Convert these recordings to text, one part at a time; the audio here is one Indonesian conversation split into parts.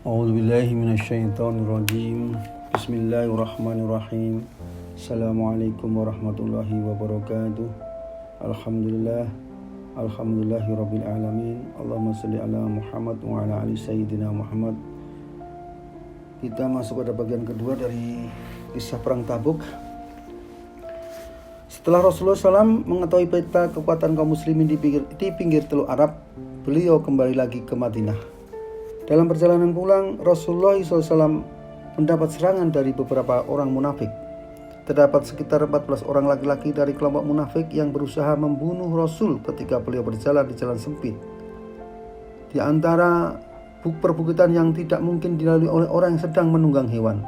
A'udzubillahi minasyaitonirrajim. Bismillahirrahmanirrahim. Assalamualaikum warahmatullahi wabarakatuh. Alhamdulillahirabbil alamin. Allahumma shalli ala Muhammad wa ala ali sayyidina Muhammad. Kita masuk pada bagian kedua dari kisah perang Tabuk. Setelah Rasulullah SAW mengetahui peta kekuatan kaum muslimin di pinggir Teluk Arab, beliau kembali lagi ke Madinah. Dalam perjalanan pulang, Rasulullah SAW mendapat serangan dari beberapa orang munafik. Terdapat sekitar 14 orang laki-laki dari kelompok munafik yang berusaha membunuh Rasul ketika beliau berjalan di jalan sempit. Di antara perbukitan yang tidak mungkin dilalui oleh orang yang sedang menunggang hewan.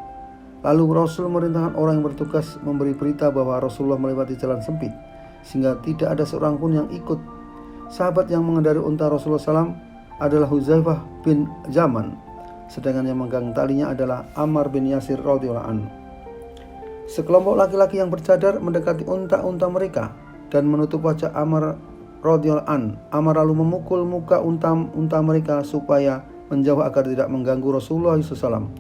Lalu Rasul merintahkan orang yang bertugas memberi berita bahwa Rasulullah melewati jalan sempit, sehingga tidak ada seorang pun yang ikut. Sahabat yang mengendarai unta Rasulullah SAW adalah Huzaifah bin Yaman, sedangkan yang memegang talinya adalah Ammar bin Yasir radhiyallahu anhu. Sekelompok laki-laki yang bercadar mendekati unta-unta mereka dan menutup wajah Ammar radhiyallahu anhu. Ammar lalu memukul muka unta mereka supaya menjauh agar tidak mengganggu Rasulullah SAW.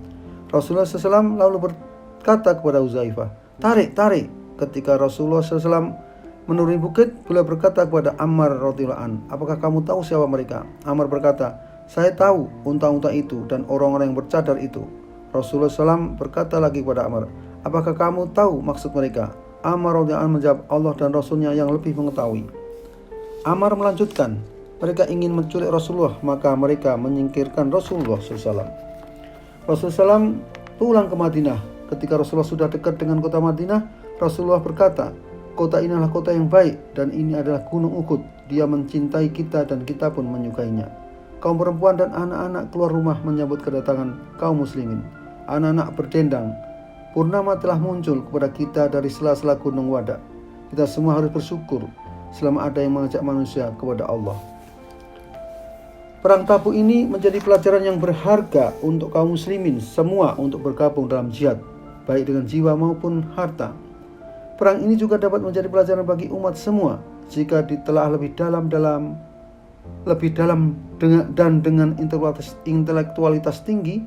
Rasulullah SAW lalu berkata kepada Huzaifah, tarik. Ketika Rasulullah SAW menuruni bukit, beliau berkata kepada Ammar radhiyallahu anhu, apakah kamu tahu siapa mereka? Ammar berkata, saya tahu unta-unta itu dan orang-orang yang bercadar itu. Rasulullah SAW berkata lagi kepada Ammar, apakah kamu tahu maksud mereka? Ammar radhiyallahu anhu menjawab, Allah dan Rasulnya yang lebih mengetahui. Ammar melanjutkan, mereka ingin menculik Rasulullah, maka mereka menyingkirkan Rasulullah SAW. Rasulullah SAW pulang ke Madinah. Ketika Rasulullah sudah dekat dengan kota Madinah, Rasulullah berkata, kota ini adalah kota yang baik dan ini adalah gunung Uhud. Dia mencintai kita dan kita pun menyukainya. Kaum perempuan dan anak-anak keluar rumah menyambut kedatangan kaum muslimin. Anak-anak berdendang. Purnama telah muncul kepada kita dari sela-sela gunung Wada. Kita semua harus bersyukur selama ada yang mengajak manusia kepada Allah. Perang Tabuk ini menjadi pelajaran yang berharga untuk kaum muslimin semua untuk bergabung dalam jihad, baik dengan jiwa maupun harta. Perang ini juga dapat menjadi pelajaran bagi umat semua jika ditelaah lebih dalam dengan intelektualitas tinggi,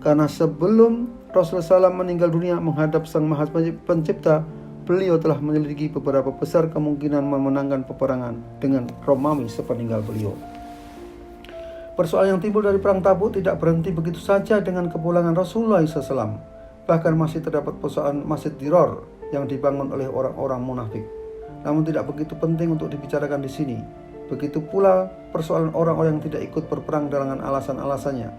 karena sebelum Rasulullah SAW meninggal dunia menghadap Sang Maha Pencipta, beliau telah menyelidiki beberapa besar kemungkinan memenangkan peperangan dengan Romawi sepeninggal beliau. Persoalan yang timbul dari perang Tabuk tidak berhenti begitu saja dengan kepulangan Rasulullah SAW. Bahkan masih terdapat persoalan Masjid Diror yang dibangun oleh orang-orang munafik. Namun tidak begitu penting untuk dibicarakan di sini. Begitu pula persoalan orang-orang yang tidak ikut berperang dengan alasan-alasannya.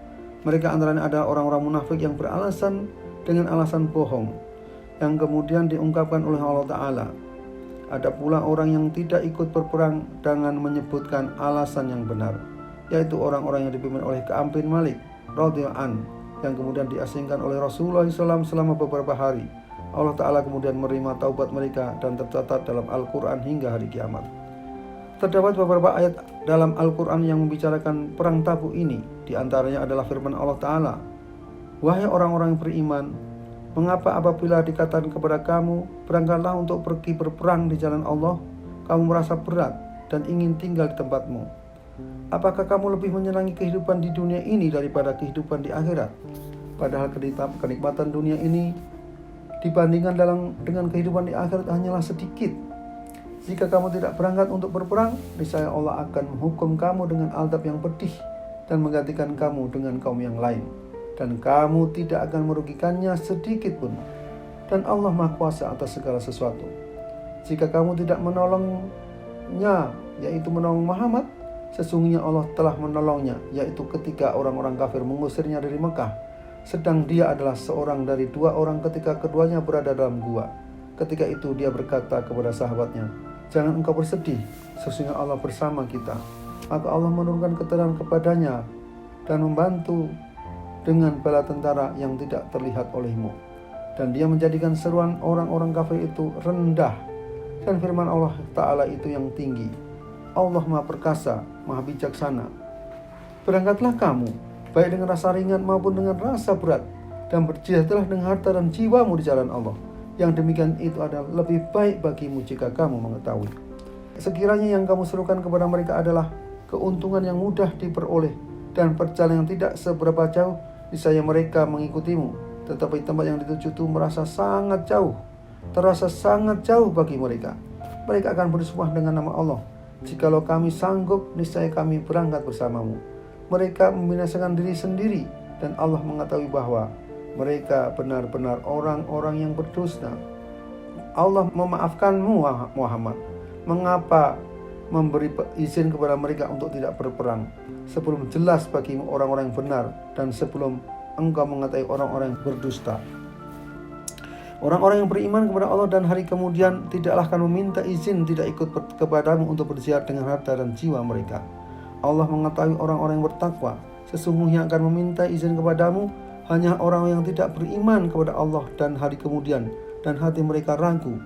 Mereka antaranya adalah orang-orang munafik yang beralasan dengan alasan bohong, yang kemudian diungkapkan oleh Allah Ta'ala. Ada pula orang yang tidak ikut berperang dengan menyebutkan alasan yang benar, yaitu orang-orang yang dipimpin oleh Ka'ab bin Malik radhiyallahu anhu, yang kemudian diasingkan oleh Rasulullah SAW selama beberapa hari. Allah Ta'ala kemudian menerima taubat mereka dan tercatat dalam Al-Quran hingga hari kiamat. Terdapat beberapa ayat dalam Al-Quran yang membicarakan perang Tabuk ini. Di antaranya adalah firman Allah Ta'ala, wahai orang-orang yang beriman, mengapa apabila dikatakan kepada kamu, berangkatlah untuk pergi berperang di jalan Allah, kamu merasa berat dan ingin tinggal di tempatmu? Apakah kamu lebih menyenangi kehidupan di dunia ini daripada kehidupan di akhirat? Padahal kenikmatan dunia ini dibandingkan dengan kehidupan di akhirat hanyalah sedikit. Jika kamu tidak berangkat untuk berperang, niscaya Allah akan menghukum kamu dengan azab yang pedih dan menggantikan kamu dengan kaum yang lain, dan kamu tidak akan merugikannya sedikit pun. Dan Allah Maha Kuasa atas segala sesuatu. Jika kamu tidak menolongnya, yaitu menolong Muhammad, sesungguhnya Allah telah menolongnya, yaitu ketika orang-orang kafir mengusirnya dari Mekah, sedang dia adalah seorang dari dua orang ketika keduanya berada dalam gua. Ketika itu dia berkata kepada sahabatnya, jangan engkau bersedih, sesungguhnya Allah bersama kita. Maka Allah menurunkan keterangan kepadanya dan membantu dengan bala tentara yang tidak terlihat olehmu. Dan dia menjadikan seruan orang-orang kafir itu rendah, dan firman Allah Ta'ala itu yang tinggi. Allah Maha Perkasa, Maha Bijaksana. Berangkatlah kamu, baik dengan rasa ringan maupun dengan rasa berat, dan berjihadlah dengan harta dan jiwamu di jalan Allah. Yang demikian itu adalah lebih baik bagimu jika kamu mengetahui. Sekiranya yang kamu serukan kepada mereka adalah keuntungan yang mudah diperoleh dan perjalanan yang tidak seberapa jauh, niscaya mereka mengikutimu. Tetapi tempat yang dituju itu terasa sangat jauh bagi mereka. Mereka akan bersumpah dengan nama Allah, jikalau kami sanggup, niscaya kami berangkat bersamamu. Mereka membinasakan diri sendiri, dan Allah mengetahui bahwa mereka benar-benar orang-orang yang berdusta. Allah memaafkanmu, Muhammad. Mengapa memberi izin kepada mereka untuk tidak berperang, sebelum jelas bagimu orang-orang yang benar, dan sebelum engkau mengetahui orang-orang yang berdusta? Orang-orang yang beriman kepada Allah dan hari kemudian tidaklah akan meminta izin tidak ikut kepadamu untuk berjihad dengan harta dan jiwa mereka. Allah mengetahui orang-orang yang bertakwa. Sesungguhnya akan meminta izin kepadamu hanya orang yang tidak beriman kepada Allah dan hari kemudian, dan hati mereka ragu.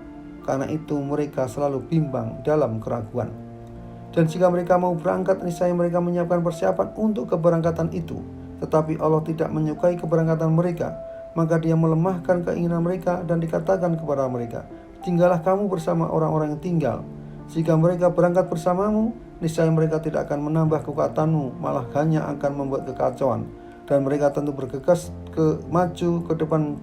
Karena itu mereka selalu bimbang dalam keraguan. Dan jika mereka mau berangkat, niscaya mereka menyiapkan persiapan untuk keberangkatan itu. Tetapi Allah tidak menyukai keberangkatan mereka. Maka Dia melemahkan keinginan mereka dan dikatakan kepada mereka, tinggallah kamu bersama orang-orang yang tinggal. Jika mereka berangkat bersamamu, niscaya mereka tidak akan menambah kekuatanmu, malah hanya akan membuat kekacauan. Dan mereka tentu bergegas maju ke depan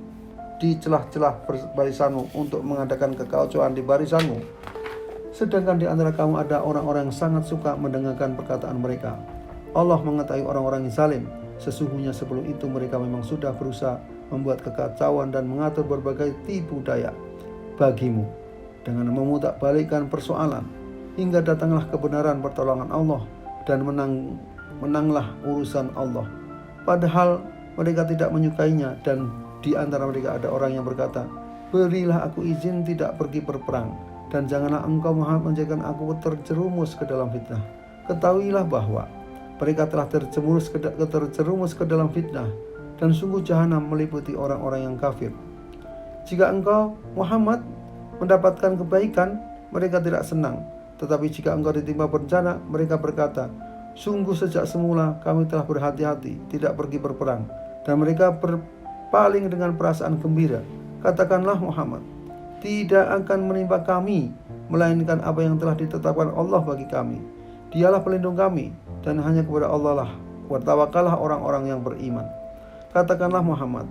di celah-celah barisanmu untuk mengadakan kekacauan di barisanmu. Sedangkan di antara kamu ada orang-orang yang sangat suka mendengarkan perkataan mereka. Allah mengetahui orang-orang yang zalim. Sesungguhnya sebelum itu mereka memang sudah berusaha membuat kekacauan dan mengatur berbagai tipu daya bagimu dengan memutarbalikkan persoalan, hingga datanglah kebenaran pertolongan Allah dan menanglah urusan Allah. Padahal mereka tidak menyukainya, dan di antara mereka ada orang yang berkata, berilah aku izin tidak pergi berperang, dan janganlah engkau Muhammad menjadikan aku terjerumus ke dalam fitnah. Ketahuilah bahwa mereka telah terjerumus ke dalam fitnah, dan sungguh jahanam meliputi orang-orang yang kafir. Jika engkau Muhammad mendapatkan kebaikan, mereka tidak senang. Tetapi jika engkau ditimpa bencana, mereka berkata, sungguh sejak semula kami telah berhati-hati tidak pergi berperang. Dan mereka berpaling dengan perasaan gembira. Katakanlah Muhammad, tidak akan menimpa kami melainkan apa yang telah ditetapkan Allah bagi kami. Dialah pelindung kami, dan hanya kepada Allah lah bertawakallah orang-orang yang beriman. Katakanlah Muhammad,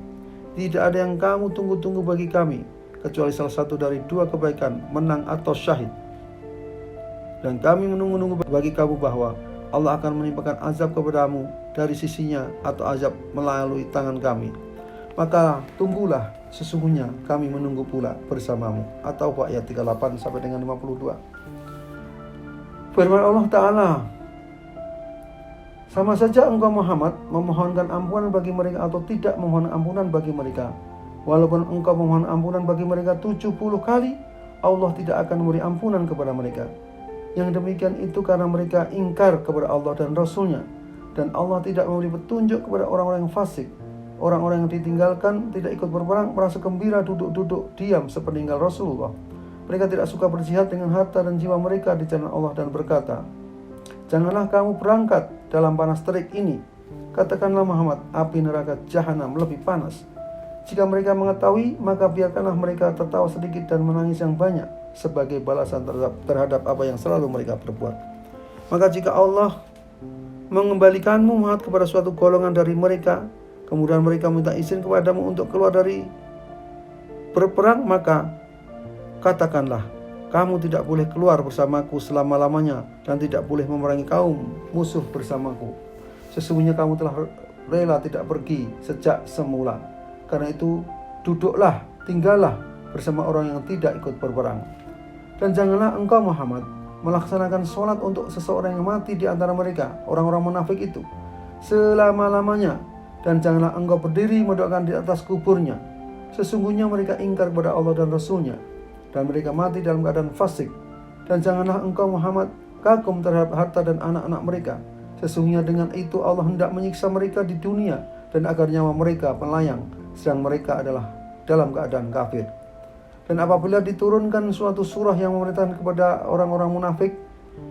tidak ada yang kamu tunggu-tunggu bagi kami, kecuali salah satu dari dua kebaikan, menang atau syahid. Dan kami menunggu-nunggu bagi kamu bahwa Allah akan menimpakan azab kepadamu dari sisinya, atau azab melalui tangan kami. Maka tunggulah, sesungguhnya kami menunggu pula bersamamu. Atau ayat 38 sampai dengan 52. Firman Allah Ta'ala, sama saja engkau Muhammad memohonkan ampunan bagi mereka atau tidak memohon ampunan bagi mereka. Walaupun engkau memohon ampunan bagi mereka 70 kali, Allah tidak akan memberi ampunan kepada mereka. Yang demikian itu karena mereka ingkar kepada Allah dan Rasulnya. Dan Allah tidak memberi petunjuk kepada orang-orang yang fasik. Orang-orang yang ditinggalkan tidak ikut berperang merasa gembira duduk-duduk diam sepeninggal Rasulullah. Mereka tidak suka berjihad dengan harta dan jiwa mereka di jalan Allah dan berkata, janganlah kamu berangkat dalam panas terik ini. Katakanlah Muhammad, api neraka jahanam lebih panas. Jika mereka mengetahui, maka biarkanlah mereka tertawa sedikit dan menangis yang banyak sebagai balasan terhadap apa yang selalu mereka perbuat. Maka jika Allah mengembalikanmu Muhammad kepada suatu golongan dari mereka, kemudian mereka minta izin kepadamu untuk keluar dari berperang, maka katakanlah, kamu tidak boleh keluar bersamaku selama-lamanya dan tidak boleh memerangi kaum musuh bersamaku. Sesungguhnya kamu telah rela tidak pergi sejak semula. Karena itu duduklah, tinggallah bersama orang yang tidak ikut berperang. Dan janganlah engkau Muhammad melaksanakan sholat untuk seseorang yang mati di antara mereka, orang-orang munafik itu, selama-lamanya. Dan janganlah engkau berdiri mendoakan di atas kuburnya. Sesungguhnya mereka ingkar kepada Allah dan Rasulnya, dan mereka mati dalam keadaan fasik. Dan janganlah engkau Muhammad kagum terhadap harta dan anak-anak mereka. Sesungguhnya dengan itu Allah hendak menyiksa mereka di dunia, dan agar nyawa mereka melayang, sedang mereka adalah dalam keadaan kafir. Dan apabila diturunkan suatu surah yang memerintahkan kepada orang-orang munafik,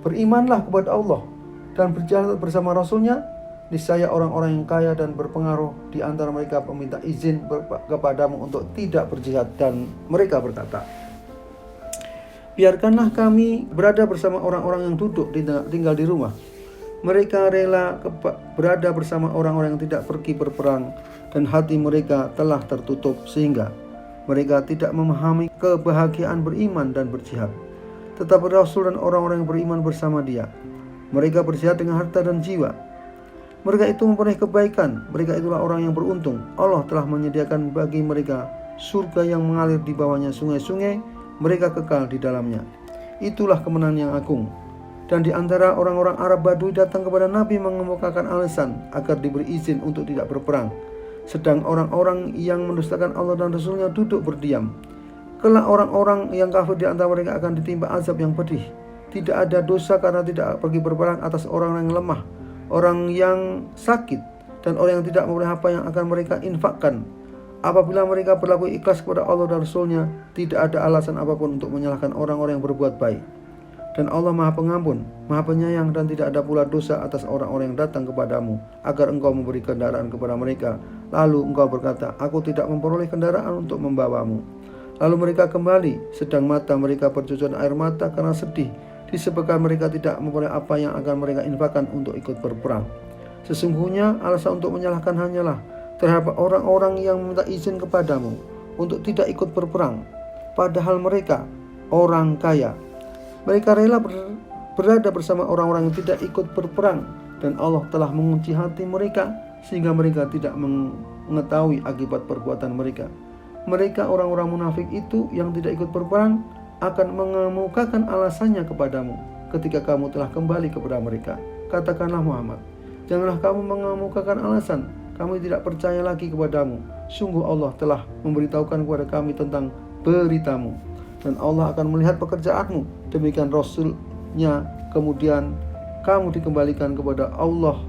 berimanlah kepada Allah dan berjihad bersama Rasulnya, niscaya orang-orang yang kaya dan berpengaruh di antara mereka meminta izin kepadamu untuk tidak berjihad. Dan mereka berkata, biarkanlah kami berada bersama orang-orang yang duduk tinggal di rumah. Mereka rela berada bersama orang-orang yang tidak pergi berperang, dan hati mereka telah tertutup sehingga mereka tidak memahami kebahagiaan beriman dan berjihad. Tetapi Rasul dan orang-orang yang beriman bersama dia, mereka berjihad dengan harta dan jiwa. Mereka itu memperoleh kebaikan. Mereka itulah orang yang beruntung. Allah telah menyediakan bagi mereka surga yang mengalir di bawahnya sungai-sungai. Mereka kekal di dalamnya. Itulah kemenangan yang agung. Dan di antara orang-orang Arab Badui datang kepada Nabi mengemukakan alasan agar diberi izin untuk tidak berperang. Sedang orang-orang yang mendustakan Allah dan Rasulnya duduk berdiam. Kelak orang-orang yang kafir di antara mereka akan ditimpa azab yang pedih. Tidak ada dosa karena tidak pergi berperang atas orang yang lemah, orang yang sakit, dan orang yang tidak memperoleh apa yang akan mereka infakkan. Apabila mereka berlaku ikhlas kepada Allah dan Rasulnya, tidak ada alasan apapun untuk menyalahkan orang-orang yang berbuat baik. Dan Allah Maha Pengampun, Maha Penyayang, dan tidak ada pula dosa atas orang-orang yang datang kepadamu agar engkau memberi kendaraan kepada mereka. Lalu engkau berkata, aku tidak memperoleh kendaraan untuk membawamu. Lalu mereka kembali, sedang mata mereka bercucuran air mata karena sedih, disebabkan mereka tidak memperoleh apa yang akan mereka infakkan untuk ikut berperang. Sesungguhnya alasan untuk menyalahkan hanyalah terhadap orang-orang yang meminta izin kepadamu untuk tidak ikut berperang, padahal mereka orang kaya. Mereka rela berada bersama orang-orang yang tidak ikut berperang, dan Allah telah mengunci hati mereka sehingga mereka tidak mengetahui akibat perbuatan mereka. Mereka orang-orang munafik itu yang tidak ikut berperang akan mengemukakan alasannya kepadamu ketika kamu telah kembali kepada mereka. Katakanlah Muhammad, janganlah kamu mengemukakan alasan kami tidak percaya lagi kepadamu. Sungguh Allah telah memberitahukan kepada kami tentang beritamu, dan Allah akan melihat pekerjaanmu. Demikian Rasulnya, kemudian kamu dikembalikan kepada Allah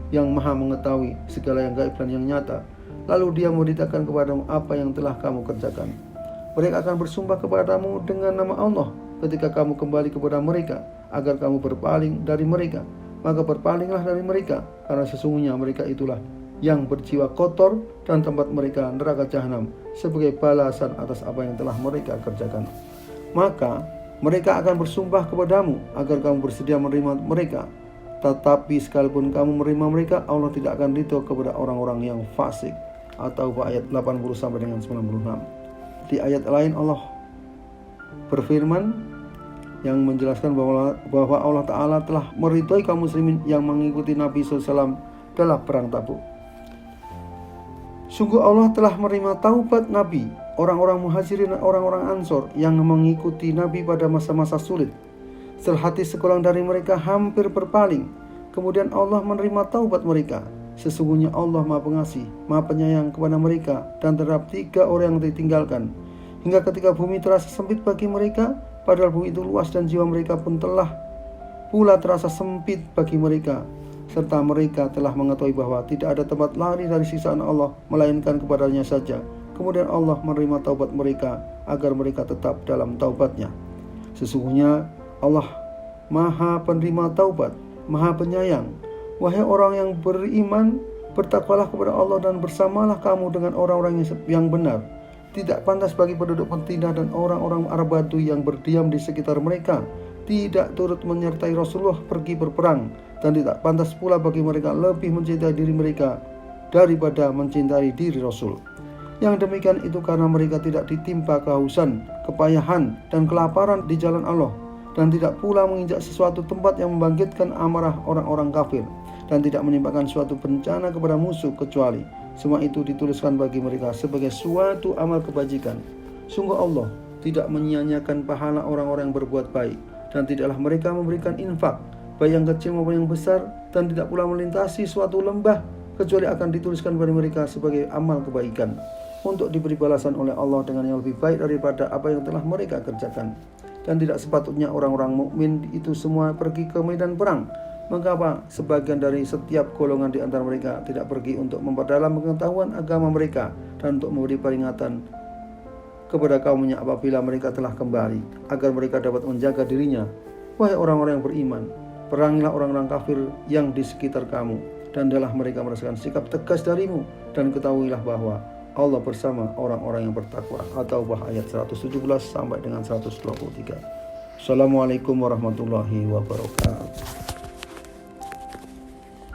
yang Maha mengetahui segala yang gaib dan yang nyata. Lalu dia memberitakan kepadamu apa yang telah kamu kerjakan. Mereka akan bersumpah kepadamu dengan nama Allah ketika kamu kembali kepada mereka, agar kamu berpaling dari mereka. Maka berpalinglah dari mereka, karena sesungguhnya mereka itulah yang berjiwa kotor, dan tempat mereka neraka jahanam sebagai balasan atas apa yang telah mereka kerjakan. Maka mereka akan bersumpah kepadamu agar kamu bersedia menerima mereka. Tetapi sekalipun kamu menerima mereka, Allah tidak akan ridho kepada orang-orang yang fasik. Atau ayat 80 sampai dengan 96. Di ayat lain Allah berfirman yang menjelaskan bahwa Allah Ta'ala telah meridhoi kaum muslimin yang mengikuti Nabi SAW dalam perang Tabuk. Sungguh Allah telah menerima taubat Nabi, orang-orang Muhajirin dan orang-orang Ansor yang mengikuti Nabi pada masa-masa sulit. Setelah hati sekurang dari mereka hampir berpaling, kemudian Allah menerima taubat mereka. Sesungguhnya Allah Maha Pengasih, Maha Penyayang kepada mereka dan terhadap 3 orang yang ditinggalkan. Hingga ketika bumi terasa sempit bagi mereka, padahal bumi itu luas, dan jiwa mereka pun telah pula terasa sempit bagi mereka. Serta mereka telah mengetahui bahwa tidak ada tempat lari dari siksaan Allah melainkan kepadanya saja. Kemudian Allah menerima taubat mereka agar mereka tetap dalam taubatnya. Sesungguhnya Allah Maha Penerima Taubat, Maha Penyayang. Wahai orang yang beriman, bertakwalah kepada Allah dan bersamalah kamu dengan orang-orang yang benar. Tidak pantas bagi penduduk Madinah dan orang-orang Arab Badui yang berdiam di sekitar mereka tidak turut menyertai Rasulullah pergi berperang, dan tidak pantas pula bagi mereka lebih mencintai diri mereka daripada mencintai diri Rasul. Yang demikian itu karena mereka tidak ditimpa kehausan, kepayahan, dan kelaparan di jalan Allah, dan tidak pula menginjak sesuatu tempat yang membangkitkan amarah orang-orang kafir, dan tidak menimpakan suatu bencana kepada musuh, kecuali semua itu dituliskan bagi mereka sebagai suatu amal kebajikan. Sungguh Allah tidak menyia-nyiakan pahala orang-orang yang berbuat baik, dan tidaklah mereka memberikan infak, baik yang kecil maupun yang besar, dan tidak pula melintasi suatu lembah, kecuali akan dituliskan bagi mereka sebagai amal kebaikan, untuk diberi balasan oleh Allah dengan yang lebih baik daripada apa yang telah mereka kerjakan. Dan tidak sepatutnya orang-orang mukmin itu semua pergi ke medan perang. Mengapa sebagian dari setiap golongan di antara mereka tidak pergi untuk memperdalam pengetahuan agama mereka dan untuk memberi peringatan kepada kaumnya apabila mereka telah kembali, agar mereka dapat menjaga dirinya. Wahai orang-orang yang beriman, perangilah orang-orang kafir yang di sekitar kamu, dan adalah mereka merasakan sikap tegas darimu, dan ketahuilah bahwa Allah bersama orang-orang yang bertakwa. At-Taubah ayat 117 sampai dengan 123. Assalamualaikum warahmatullahi wabarakatuh.